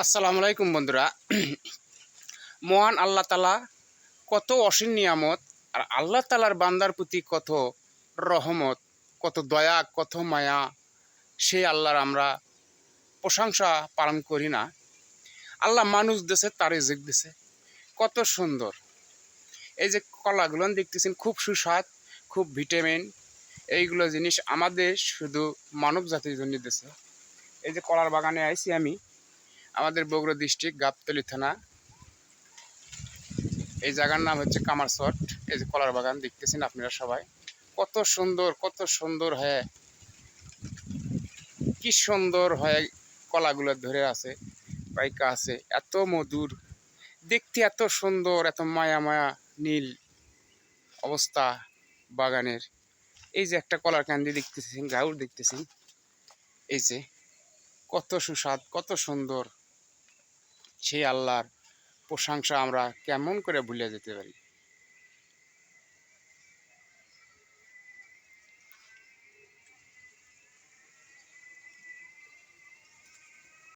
আসসালামু আলাইকুম বন্ধুরা। মহান আল্লাহ তালা কত অসীম নিয়ামত, আর আল্লাহ তালার বান্দার প্রতি কত রহমত, কত দয়া, কত মায়া। সেই আল্লাহর আমরা প্রশংসা পালন করি না? আল্লাহ মানুষ দেশে তার রিজিক দিছে, কত সুন্দর। এই যে কলাগুলো দেখতেছেন, খুব সুস্বাদ, খুব ভিটামিন। এইগুলো জিনিস আমাদের শুধু মানব জাতির জন্য দিছে। এই যে কলার বাগানে আইছি আমি, আমাদের বগুড়া ডিস্ট্রিক্ট গাবতলী থানা। এই জায়গার নাম হচ্ছে কামারচট। এই যে কলার বাগান দেখতেছেন আপনারা সবাই, কত সুন্দর, কত সুন্দর হয়ে, কি সুন্দর হয়ে কলাগুলো ধরে আছে, পাইকা আছে, এত মধুর দেখতে, এত সুন্দর, এত মায়া মায়া নীল অবস্থা বাগানের। এই যে একটা কলার কান্দি দেখতেছেন, গাউর দেখতেছেন, এই যে কত সুস্বাদ, কত সুন্দর। সেই আল্লাহর প্রশংসা আমরা কেমন করে ভুলে যেতে পারি?